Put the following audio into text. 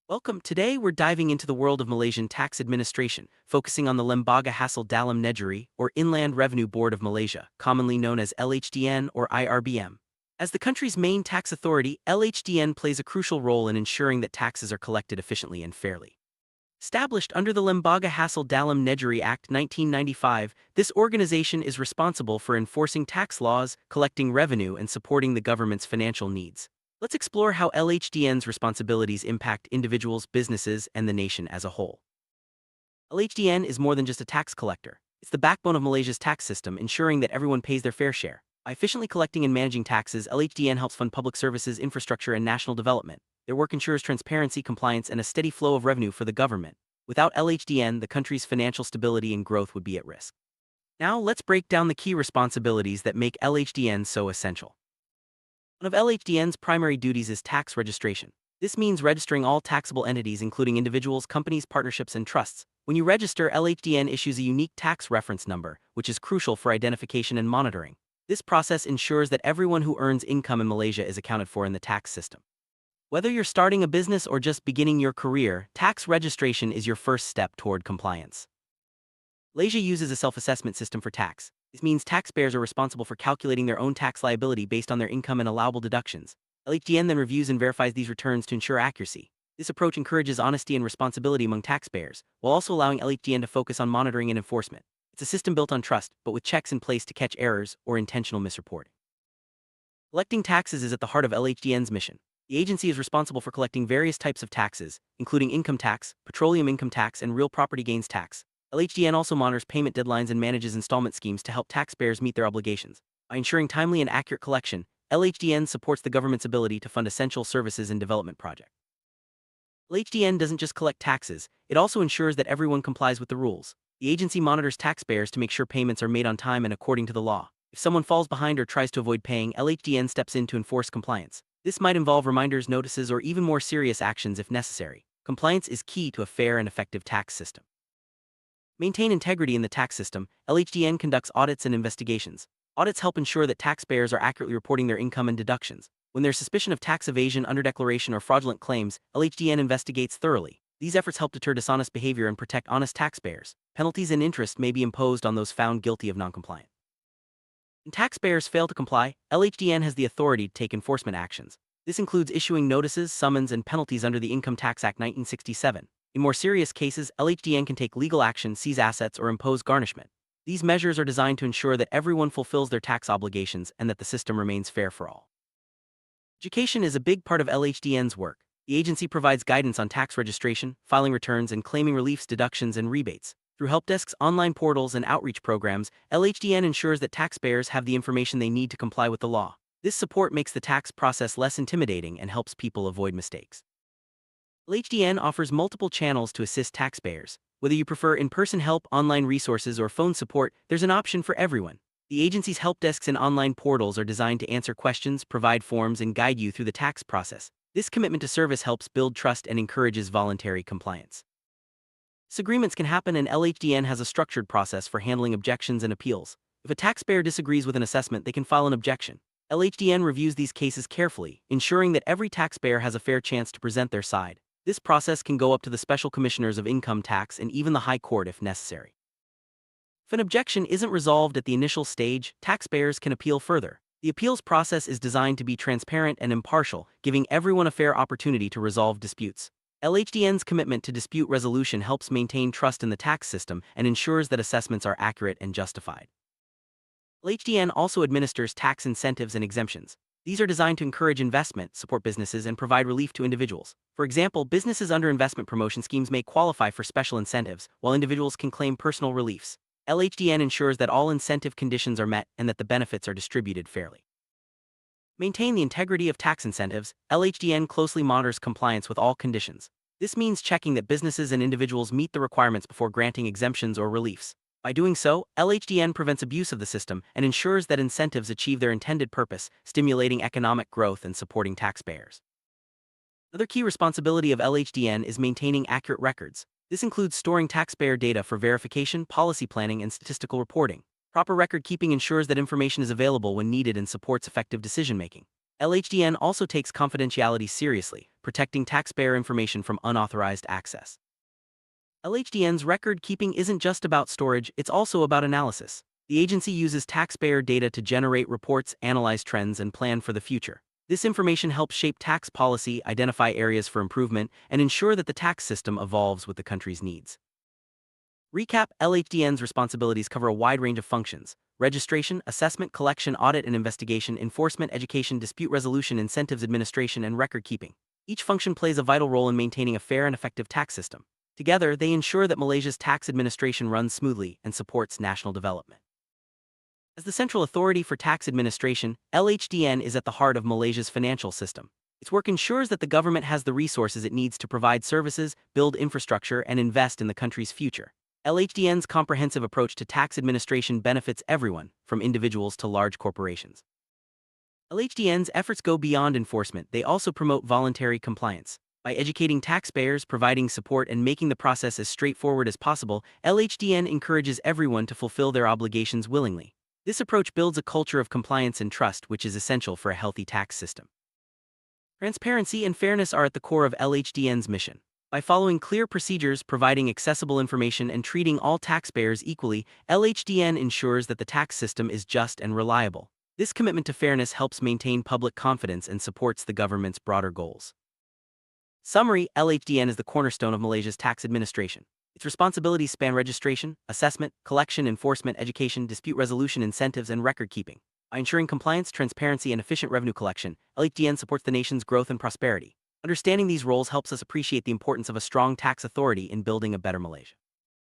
Welcome. Today we're diving into the world of Malaysian tax administration, focusing on the Lembaga Hasil Dalam Negeri, or Inland Revenue Board of Malaysia, commonly known as LHDN or IRBM. As the country's main tax authority, LHDN plays a crucial role in ensuring that taxes are collected efficiently and fairly. Established under the Lembaga Hasil Dalam Negeri Act 1995, this organization is responsible for enforcing tax laws, collecting revenue, and supporting the government's financial needs. Let's explore how LHDN's responsibilities impact individuals, businesses, and the nation as a whole. LHDN is more than just a tax collector. It's the backbone of Malaysia's tax system, ensuring that everyone pays their fair share. By efficiently collecting and managing taxes, LHDN helps fund public services, infrastructure, and national development. Their work ensures transparency, compliance, and a steady flow of revenue for the government. Without LHDN, the country's financial stability and growth would be at risk. Now, let's break down the key responsibilities that make LHDN so essential. One of LHDN's primary duties is tax registration. This means registering all taxable entities, including individuals, companies, partnerships, and trusts. When you register, LHDN issues a unique tax reference number, which is crucial for identification and monitoring. This process ensures that everyone who earns income in Malaysia is accounted for in the tax system. Whether you're starting a business or just beginning your career, tax registration is your first step toward compliance. Malaysia uses a self-assessment system for tax. This means taxpayers are responsible for calculating their own tax liability based on their income and allowable deductions. LHDN then reviews and verifies these returns to ensure accuracy. This approach encourages honesty and responsibility among taxpayers, while also allowing LHDN to focus on monitoring and enforcement. It's a system built on trust, but with checks in place to catch errors or intentional misreporting. Collecting taxes is at the heart of LHDN's mission. The agency is responsible for collecting various types of taxes, including income tax, petroleum income tax, and real property gains tax. LHDN also monitors payment deadlines and manages installment schemes to help taxpayers meet their obligations. By ensuring timely and accurate collection, LHDN supports the government's ability to fund essential services and development projects. LHDN doesn't just collect taxes, it also ensures that everyone complies with the rules. The agency monitors taxpayers to make sure payments are made on time and according to the law. If someone falls behind or tries to avoid paying, LHDN steps in to enforce compliance. This might involve reminders, notices, or even more serious actions if necessary. Compliance is key to a fair and effective tax system. Maintain integrity in the tax system. LHDN conducts audits and investigations. Audits help ensure that taxpayers are accurately reporting their income and deductions. When there's suspicion of tax evasion, underdeclaration, or fraudulent claims, LHDN investigates thoroughly. These efforts help deter dishonest behavior and protect honest taxpayers. Penalties and interest may be imposed on those found guilty of noncompliance. When taxpayers fail to comply, LHDN has the authority to take enforcement actions. This includes issuing notices, summons, and penalties under the Income Tax Act 1967. In more serious cases, LHDN can take legal action, seize assets, or impose garnishment. These measures are designed to ensure that everyone fulfills their tax obligations and that the system remains fair for all. Education is a big part of LHDN's work. The agency provides guidance on tax registration, filing returns, and claiming reliefs, deductions, and rebates. Through help desks, online portals, and outreach programs, LHDN ensures that taxpayers have the information they need to comply with the law. This support makes the tax process less intimidating and helps people avoid mistakes. LHDN offers multiple channels to assist taxpayers. Whether you prefer in-person help, online resources, or phone support, there's an option for everyone. The agency's help desks and online portals are designed to answer questions, provide forms, and guide you through the tax process. This commitment to service helps build trust and encourages voluntary compliance. Disagreements can happen, and LHDN has a structured process for handling objections and appeals. If a taxpayer disagrees with an assessment, they can file an objection. LHDN reviews these cases carefully, ensuring that every taxpayer has a fair chance to present their side. This process can go up to the Special Commissioners of Income Tax and even the High Court if necessary. If an objection isn't resolved at the initial stage, taxpayers can appeal further. The appeals process is designed to be transparent and impartial, giving everyone a fair opportunity to resolve disputes. LHDN's commitment to dispute resolution helps maintain trust in the tax system and ensures that assessments are accurate and justified. LHDN also administers tax incentives and exemptions. These are designed to encourage investment, support businesses, and provide relief to individuals. For example, businesses under investment promotion schemes may qualify for special incentives, while individuals can claim personal reliefs. LHDN ensures that all incentive conditions are met and that the benefits are distributed fairly. Maintain the integrity of tax incentives. LHDN closely monitors compliance with all conditions. This means checking that businesses and individuals meet the requirements before granting exemptions or reliefs. By doing so, LHDN prevents abuse of the system and ensures that incentives achieve their intended purpose, stimulating economic growth and supporting taxpayers. Another key responsibility of LHDN is maintaining accurate records. This includes storing taxpayer data for verification, policy planning, and statistical reporting. Proper record keeping ensures that information is available when needed and supports effective decision-making. LHDN also takes confidentiality seriously, protecting taxpayer information from unauthorized access. LHDN's record keeping isn't just about storage, it's also about analysis. The agency uses taxpayer data to generate reports, analyze trends, and plan for the future. This information helps shape tax policy, identify areas for improvement, and ensure that the tax system evolves with the country's needs. Recap: LHDN's responsibilities cover a wide range of functions: registration, assessment, collection, audit and investigation, enforcement, education, dispute resolution, incentives administration, and record keeping. Each function plays a vital role in maintaining a fair and effective tax system. Together, they ensure that Malaysia's tax administration runs smoothly and supports national development. As the central authority for tax administration, LHDN is at the heart of Malaysia's financial system. Its work ensures that the government has the resources it needs to provide services, build infrastructure, and invest in the country's future. LHDN's comprehensive approach to tax administration benefits everyone, from individuals to large corporations. LHDN's efforts go beyond enforcement, they also promote voluntary compliance. By educating taxpayers, providing support, and making the process as straightforward as possible, LHDN encourages everyone to fulfill their obligations willingly. This approach builds a culture of compliance and trust, which is essential for a healthy tax system. Transparency and fairness are at the core of LHDN's mission. By following clear procedures, providing accessible information, and treating all taxpayers equally, LHDN ensures that the tax system is just and reliable. This commitment to fairness helps maintain public confidence and supports the government's broader goals. Summary: LHDN is the cornerstone of Malaysia's tax administration. Its responsibilities span registration, assessment, collection, enforcement, education, dispute resolution, incentives, and record keeping. By ensuring compliance, transparency, and efficient revenue collection, LHDN supports the nation's growth and prosperity. Understanding these roles helps us appreciate the importance of a strong tax authority in building a better Malaysia.